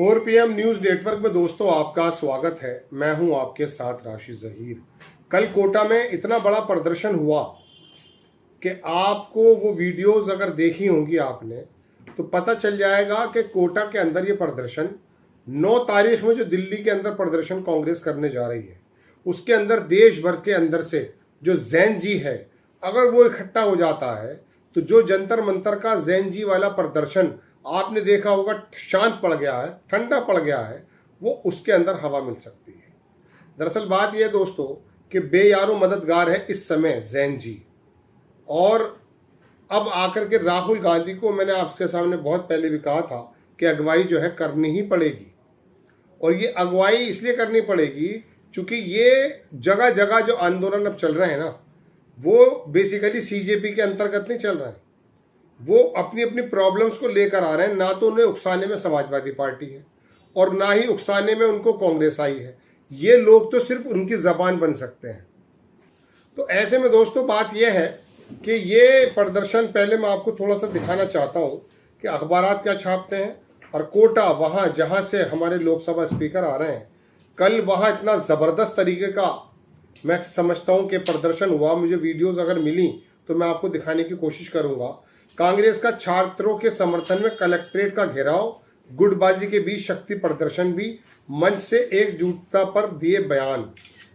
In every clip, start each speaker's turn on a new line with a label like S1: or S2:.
S1: 4 PM news network में दोस्तों आपका स्वागत है। मैं हूं आपके साथ राशि जहीर। कल कोटा में इतना बड़ा प्रदर्शन हुआ कि आपको वो वीडियोस अगर देखी होंगी आपने तो पता चल जाएगा कि कोटा के अंदर ये प्रदर्शन 9 तारीख में जो दिल्ली के अंदर प्रदर्शन कांग्रेस करने जा रही है उसके अंदर देश भर के अंदर से जो जैन जी है अगर वो इकट्ठा हो जाता है तो जो जंतर मंतर का जैन जी वाला प्रदर्शन आपने देखा होगा शांत पड़ गया है, ठंडा पड़ गया है, वो उसके अंदर हवा मिल सकती है। दरअसल बात यह दोस्तों कि बेयारो मददगार है इस समय जैन जी। और अब आकर के राहुल गांधी को मैंने आपके सामने बहुत पहले भी कहा था कि अगुवाई जो है करनी ही पड़ेगी। और ये अगुवाई इसलिए करनी पड़ेगी क्योंकि ये जगह जगह जो आंदोलन अब चल रहे हैं ना वो बेसिकली सीजेपी के अंतर्गत नहीं चल रहे हैं। वो अपनी अपनी प्रॉब्लम्स को लेकर आ रहे हैं। ना तो उन्हें उकसाने में समाजवादी पार्टी है और ना ही उकसाने में उनको कांग्रेस आई है। ये लोग तो सिर्फ उनकी जबान बन सकते हैं। तो ऐसे में दोस्तों बात यह है कि ये प्रदर्शन पहले मैं आपको थोड़ा सा दिखाना चाहता हूं कि अखबारात क्या छापते हैं। और कोटा वहां जहां से हमारे लोकसभा स्पीकर आ रहे हैं, कल वहां इतना जबरदस्त तरीके का मैं समझता हूं कि प्रदर्शन हुआ। मुझे वीडियोस अगर मिली तो मैं आपको दिखाने की कोशिश करूंगा। कांग्रेस का छात्रों के समर्थन में कलेक्ट्रेट का घेराव, गुटबाजी के बीच शक्ति प्रदर्शन भी, मंच से एकजुटता पर दिए बयान।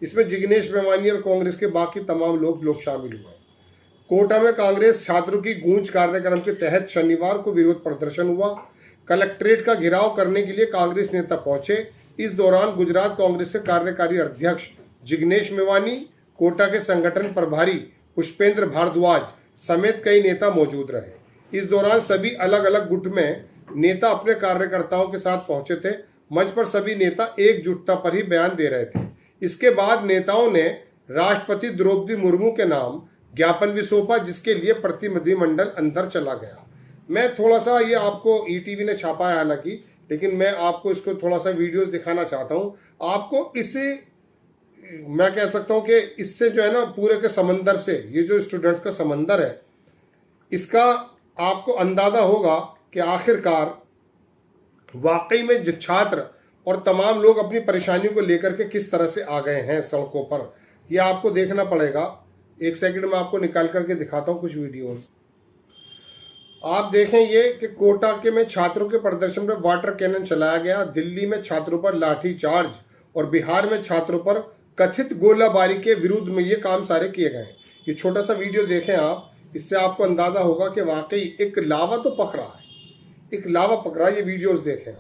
S1: इसमें जिग्नेश मेवानी और कांग्रेस के बाकी तमाम लोग शामिल हुए। कोटा में कांग्रेस छात्रों की गूंज कार्यक्रम के तहत शनिवार को विरोध प्रदर्शन हुआ। कलेक्ट्रेट का घेराव करने के लिए कांग्रेस नेता पहुंचे। इस दौरान गुजरात कांग्रेस के कार्यकारी अध्यक्ष जिग्नेश मेवानी, कोटा के संगठन प्रभारी पुष्पेंद्र भारद्वाज समेत कई नेता मौजूद रहे। इस दौरान सभी अलग अलग गुट में नेता अपने कार्यकर्ताओं के साथ पहुंचे थे। मंच पर सभी नेता एकजुटता पर ही बयान दे रहे थे। इसके बाद नेताओं ने राष्ट्रपति द्रौपदी मुर्मू के नाम ज्ञापन भी सौंपा, जिसके लिए प्रतिनिधिमंडल अंदर चला गया। मैं थोड़ा सा ये आपको ईटीवी ने छापा है हालांकि, लेकिन मैं आपको इसको थोड़ा सा वीडियोस दिखाना चाहता हूँ। आपको इसे मैं कह सकता हूं कि इससे जो है ना पूरे के समंदर से, ये जो स्टूडेंट्स का समंदर है, इसका आपको अंदाजा होगा कि आखिरकार वाकई में जो छात्र और तमाम लोग अपनी परेशानियों को लेकर के किस तरह से आ गए हैं सड़कों पर, ये आपको देखना पड़ेगा। एक सेकंड में आपको निकाल करके दिखाता हूं कुछ वीडियोस। आप देखें ये कि कोटा के में छात्रों के प्रदर्शन में वाटर कैनन चलाया गया। दिल्ली में छात्रों पर लाठी चार्ज और बिहार में छात्रों पर कथित गोलाबारी के विरुद्ध में ये काम सारे किए गए। ये छोटा सा वीडियो देखें आप, इससे आपको अंदाजा होगा कि वाकई एक लावा तो पक रहा है, एक लावा पक रहा है। ये वीडियोस देखें।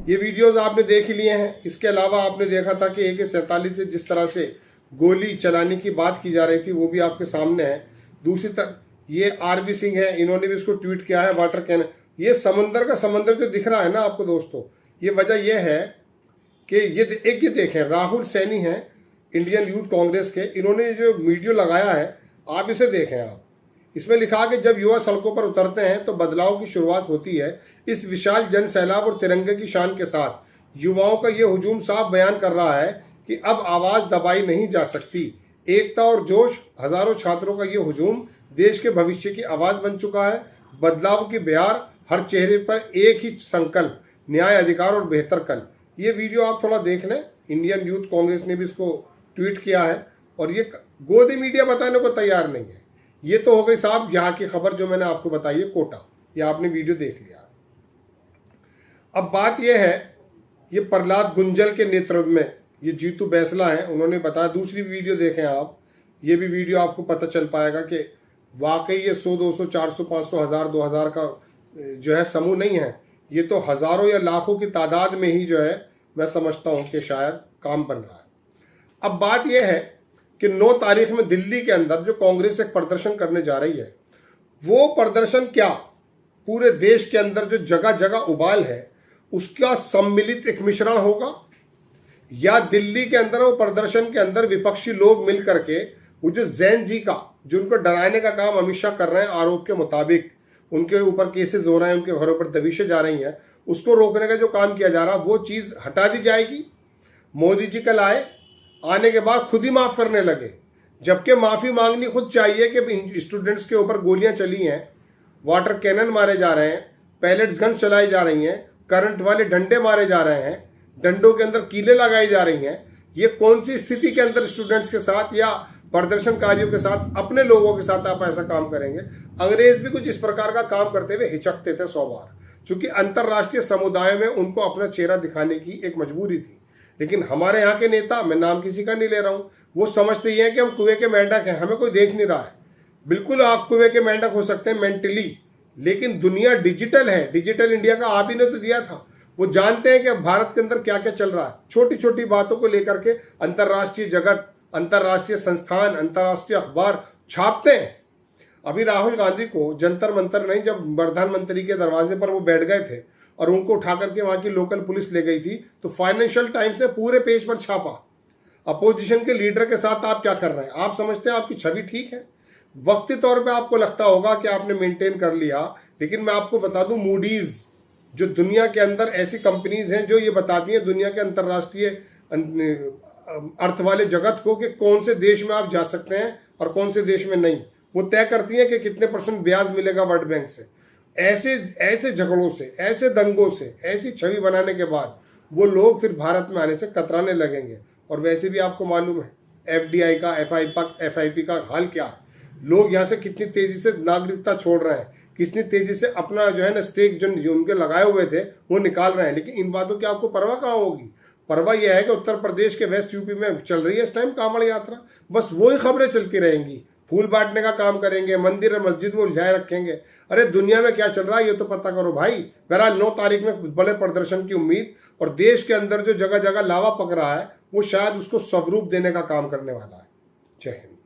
S1: ये वीडियोस आपने देख ही लिए हैं। इसके अलावा आपने देखा था कि AK-47 से जिस तरह से गोली चलाने की बात की जा रही थी वो भी आपके सामने है। दूसरी तरफ ये RB सिंह है, इन्होंने भी इसको ट्वीट किया है वाटर कैन। ये समंदर का समंदर जो दिख रहा है ना आपको दोस्तों, ये वजह यह है कि ये देखें, राहुल सैनी है इंडियन यूथ कांग्रेस के, इन्होंने जो वीडियो लगाया है आप इसे देखें। आप इसमें लिखा कि जब युवा सड़कों पर उतरते हैं तो बदलाव की शुरुआत होती है। इस विशाल जन सैलाब और तिरंगे की शान के साथ युवाओं का यह हुजूम साफ बयान कर रहा है कि अब आवाज दबाई नहीं जा सकती। एकता और जोश, हजारों छात्रों का यह हुजूम देश के भविष्य की आवाज बन चुका है। बदलाव की बयार, हर चेहरे पर एक ही संकल्प, न्याय, अधिकार और बेहतर कल। ये वीडियो आप थोड़ा देख लें। इंडियन यूथ कांग्रेस ने भी इसको ट्वीट किया है और ये गोदी मीडिया बताने को तैयार नहीं है। ये तो हो गई साहब यहाँ की खबर जो मैंने आपको बताई है कोटा, ये आपने वीडियो देख लिया। अब बात यह है, ये प्रहलाद गुंजल के नेतृत्व में ये जीतू बैसला हैं, उन्होंने बताया। दूसरी वीडियो देखें आप, ये भी वीडियो आपको पता चल पाएगा कि वाकई ये 100, 200, 400, 500, 1000, 2000 का जो है समूह नहीं है, ये तो हजारों या लाखों की तादाद में ही जो है मैं समझता हूं कि शायद काम बन रहा है। अब बात यह है कि 9 तारीख में दिल्ली के अंदर जो कांग्रेस एक प्रदर्शन करने जा रही है, वो प्रदर्शन क्या पूरे देश के अंदर जो जगह जगह उबाल है उसका सम्मिलित एक मिश्रण होगा, या दिल्ली के अंदर वो प्रदर्शन के अंदर विपक्षी लोग मिल करके वो जो जैन जी का जो उनको डराने का काम अमित शाह कर रहे हैं, आरोप के मुताबिक उनके ऊपर केसेस हो रहे हैं, उनके घरों पर दबिशें जा रही हैं, उसको रोकने का जो काम किया जा रहा है वो चीज हटा दी जाएगी। मोदी जी कल आने के बाद खुद ही माफ करने लगे, जबकि माफी मांगनी खुद चाहिए कि स्टूडेंट्स के ऊपर गोलियां चली हैं, वाटर कैनन मारे जा रहे हैं, पैलेट्स गन चलाई जा रही हैं, करंट वाले डंडे मारे जा रहे हैं, डंडों के अंदर कीलें लगाई जा रही हैं। ये कौन सी स्थिति के अंदर स्टूडेंट्स के साथ या प्रदर्शनकारियों के साथ, अपने लोगों के साथ आप ऐसा काम करेंगे? अंग्रेज भी कुछ इस प्रकार का काम करते हुए हिचकते थे 100 बार, क्योंकि अंतरराष्ट्रीय समुदाय में उनको अपना चेहरा दिखाने की एक मजबूरी थी। लेकिन हमारे यहाँ के नेता, मैं नाम किसी का नहीं ले रहा हूं, वो समझते ही हैं कि हम कुएं के मेंढक हैं, हमें कोई देख नहीं रहा है। बिल्कुल आप कुएं के मेंढक हो सकते हैं मेंटली, लेकिन दुनिया डिजिटल है। डिजिटल इंडिया का आप ही ने तो दिया था। वो जानते हैं कि भारत के अंदर क्या क्या चल रहा है। छोटी छोटी बातों को लेकर के अंतरराष्ट्रीय जगत, अंतरराष्ट्रीय संस्थान, अंतरराष्ट्रीय अखबार छापते हैं। अभी राहुल गांधी को जंतर मंतर नहीं, जब प्रधानमंत्री के दरवाजे पर वो बैठ गए थे और उनको उठा करके वहां की लोकल पुलिस ले गई थी, तो फाइनेंशियल टाइम्स ने पूरे पेज पर छापा, अपोजिशन के लीडर के साथ आप क्या कर रहे हैं। आप समझते हैं आपकी छवि ठीक है, वक्ती तौर पे आपको लगता होगा कि आपने मेंटेन कर लिया, लेकिन मैं आपको बता दूं, मूडीज जो दुनिया के अंदर ऐसी कंपनीज हैं जो ये बताती हैं दुनिया के अंतरराष्ट्रीय अर्थ वाले जगत को कि कौन से देश में आप जा सकते हैं और कौन से देश में नहीं, वो तय करती हैं कि कितने % ब्याज मिलेगा वर्ल्ड बैंक से। ऐसे झगड़ों से, ऐसे दंगों से, ऐसी छवि बनाने के बाद वो लोग फिर भारत में आने से कतराने लगेंगे। और वैसे भी आपको मालूम है FDI का, FIP का हाल क्या है। लोग यहाँ से कितनी तेजी से नागरिकता छोड़ रहे हैं, कितनी तेजी से अपना जो है ना स्टेक जो उनके लगाए हुए थे वो निकाल रहे हैं। लेकिन इन बातों की आपको परवाह कहाँ होगी? परवाह यह है कि उत्तर प्रदेश के वेस्ट यूपी में चल रही है इस टाइम कांवड़ यात्रा, बस वही खबरें चलती रहेंगी, फूल बांटने का काम करेंगे, मंदिर और मस्जिद में उलझाए रखेंगे। अरे दुनिया में क्या चल रहा है ये तो पता करो भाई। बहरहाल 9 तारीख में बड़े प्रदर्शन की उम्मीद, और देश के अंदर जो जगह जगह लावा पक रहा है वो शायद उसको स्वरूप देने का काम करने वाला है। जय हिंद।